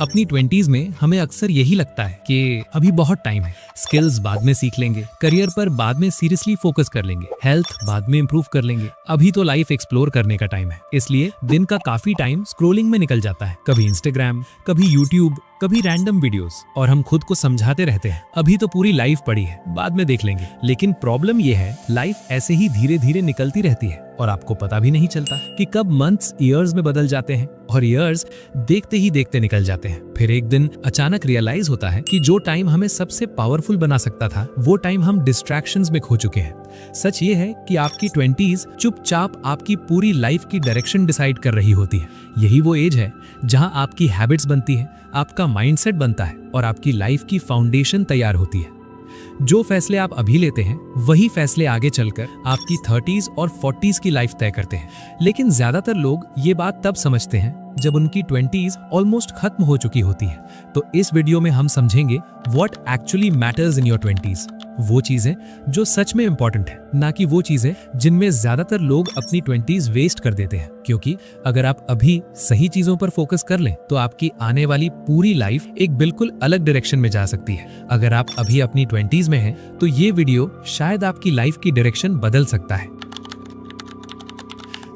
अपनी 20s में हमें अक्सर यही लगता है कि अभी बहुत टाइम है, स्किल्स बाद में सीख लेंगे, करियर पर बाद में सीरियसली फोकस कर लेंगे, हेल्थ बाद में इंप्रूव कर लेंगे, अभी तो लाइफ एक्सप्लोर करने का टाइम है। इसलिए दिन का काफी टाइम स्क्रोलिंग में निकल जाता है, कभी इंस्टाग्राम, कभी यूट्यूब, कभी रैंडम वीडियोस, और हम खुद को समझाते रहते हैं अभी तो पूरी लाइफ पड़ी है, बाद में देख लेंगे। लेकिन प्रॉब्लम ये है, लाइफ ऐसे ही धीरे धीरे निकलती रहती है और आपको पता भी नहीं चलता कि कब मंथ्स ईयर्स में बदल जाते हैं और ईयर्स देखते ही देखते निकल जाते हैं। फिर एक दिन अचानक रियलाइज होता है कि जो टाइम हमें सबसे पावरफुल बना सकता था, वो टाइम हम डिस्ट्रैक्शंस में खो चुके हैं। सच ये है कि आपकी 20s चुपचाप आपकी पूरी लाइफ की डायरेक्शन डिसाइड कर रही होती है। यही वो एज है जहां आपकी हैबिट्स बनती है, आपका माइंडसेट बनता है और आपकी लाइफ की फाउंडेशन तैयार होती है। जो फैसले आप अभी लेते हैं, वही फैसले आगे चलकर आपकी 30s और 40s की लाइफ तय करते हैं। लेकिन ज्यादातर लोग ये बात तब समझते हैं जब उनकी 20s ऑलमोस्ट खत्म हो चुकी होती है। तो इस वीडियो में हम समझेंगे what actually matters in your 20s, वो चीजें जो सच में इंपॉर्टेंट है, ना कि वो चीजें जिनमें ज्यादातर लोग अपनी 20s वेस्ट कर देते हैं। क्योंकि अगर आप अभी सही चीजों पर फोकस कर लें तो आपकी आने वाली पूरी लाइफ एक बिल्कुल अलग डायरेक्शन में जा सकती है। अगर आप अभी अपनी 20s में हैं तो ये वीडियो शायद आपकी लाइफ की डायरेक्शन बदल सकता है।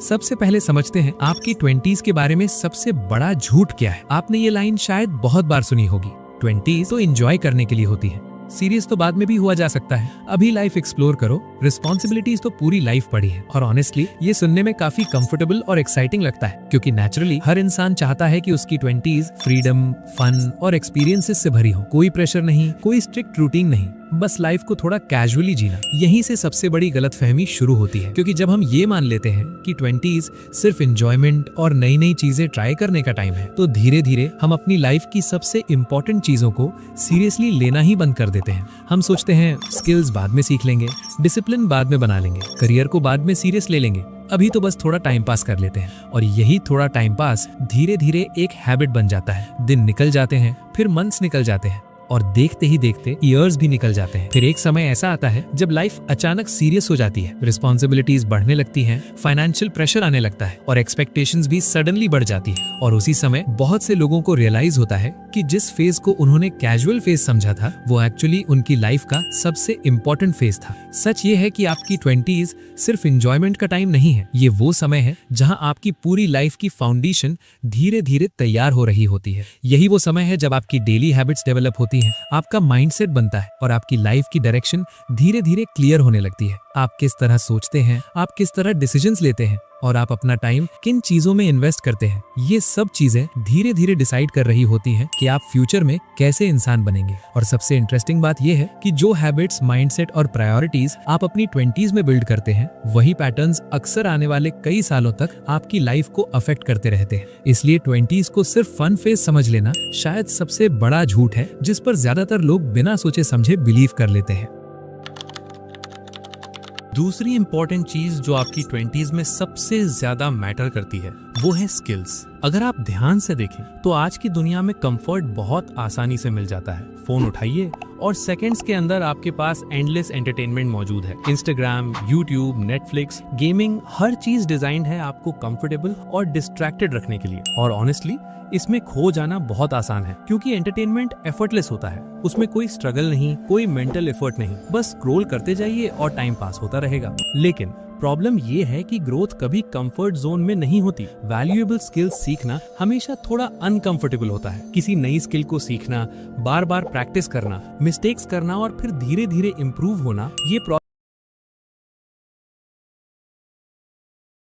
सबसे पहले समझते हैं आपकी 20s के बारे में सबसे बड़ा झूठ क्या है। आपने ये लाइन शायद बहुत बार सुनी होगी, 20s तो एंजॉय करने के लिए होती है, सीरियस तो बाद में भी हुआ जा सकता है, अभी लाइफ एक्सप्लोर करो, रिस्पॉन्सिबिलिटीज तो पूरी लाइफ पड़ी है। और ऑनेस्टली ये सुनने में काफी कंफर्टेबल और एक्साइटिंग लगता है, क्योंकि नेचुरली हर इंसान चाहता है कि उसकी 20s फ्रीडम, फन और एक्सपीरियंसेस से भरी हो। कोई प्रेशर नहीं, कोई स्ट्रिक्ट रूटीन नहीं, बस लाइफ को थोड़ा कैजुअली जीना। यहीं से सबसे बड़ी गलतफहमी शुरू होती है, क्योंकि जब हम ये मान लेते हैं कि 20s सिर्फ एंजॉयमेंट और नई नई चीजें ट्राई करने का टाइम है, तो धीरे धीरे हम अपनी लाइफ की सबसे इंपॉर्टेंट चीजों को सीरियसली लेना ही बंद कर देते हैं। हम सोचते हैं स्किल्स बाद में सीख लेंगे, डिसिप्लिन बाद में बना लेंगे, करियर को बाद में सीरियस ले लेंगे, अभी तो बस थोड़ा टाइम पास कर लेते हैं। और यही थोड़ा टाइम पास धीरे धीरे एक हैबिट बन जाता है। दिन निकल जाते हैं, फिर मंथ्स निकल जाते हैं और देखते ही देखते ईयर्स भी निकल जाते हैं। फिर एक समय ऐसा आता है जब लाइफ अचानक सीरियस हो जाती है, रिस्पॉन्सिबिलिटीज बढ़ने लगती हैं, फाइनेंशियल प्रेशर आने लगता है और एक्सपेक्टेशंस भी सडनली बढ़ जाती है। और उसी समय बहुत से लोगों को रियलाइज होता है कि जिस फेज को उन्होंने कैजुअल फेज समझा था, वो एक्चुअली उनकी लाइफ का सबसे इंपॉर्टेंट फेज था। सच ये है कि आपकी 20s सिर्फ एंजॉयमेंट का टाइम नहीं है, ये वो समय है जहां आपकी पूरी लाइफ की फाउंडेशन धीरे धीरे तैयार हो रही होती है। यही वो समय है जब आपकी डेली हैबिट्स डेवलप होती है, आपका माइंडसेट बनता है और आपकी लाइफ की डायरेक्शन धीरे धीरे क्लियर होने लगती है। आप किस तरह सोचते हैं, आप किस तरह डिसीजंस लेते हैं और आप अपना टाइम किन चीजों में इन्वेस्ट करते हैं, ये सब चीजें धीरे धीरे डिसाइड कर रही होती हैं कि आप फ्यूचर में कैसे इंसान बनेंगे। और सबसे इंटरेस्टिंग बात यह है कि जो हैबिट्स, माइंडसेट और प्रायोरिटीज आप अपनी 20s में बिल्ड करते हैं, वही पैटर्न्स अक्सर आने वाले कई सालों तक आपकी लाइफ को अफेक्ट करते रहते हैं। इसलिए 20s को सिर्फ फन फेज समझ लेना शायद सबसे बड़ा झूठ है, जिस पर ज्यादातर लोग बिना सोचे समझे बिलीव कर लेते हैं। दूसरी इंपॉर्टेंट चीज जो आपकी 20s में सबसे ज्यादा मैटर करती है, वो है स्किल्स। अगर आप ध्यान से देखें तो आज की दुनिया में कंफर्ट बहुत आसानी से मिल जाता है। फोन उठाइए और सेकंड्स के अंदर आपके पास एंडलेस एंटरटेनमेंट मौजूद है। इंस्टाग्राम, यूट्यूब, नेटफ्लिक्स, गेमिंग, हर चीज डिजाइंड है आपको कंफर्टेबल और डिस्ट्रैक्टेड रखने के लिए। और ऑनेस्टली इसमें खो जाना बहुत आसान है, क्योंकि एंटरटेनमेंट एफर्टलेस होता है, उसमें कोई स्ट्रगल नहीं, कोई मेंटल एफर्ट नहीं, बस स्क्रॉल करते जाइए और टाइम पास होता रहेगा। लेकिन प्रॉब्लम ये है कि ग्रोथ कभी कंफर्ट जोन में नहीं होती। वैल्यूएबल स्किल्स सीखना हमेशा थोड़ा अनकंफर्टेबल होता है। किसी नई स्किल को सीखना, बार बार प्रैक्टिस करना, मिस्टेक्स करना और फिर धीरे धीरे इम्प्रूव होना, ये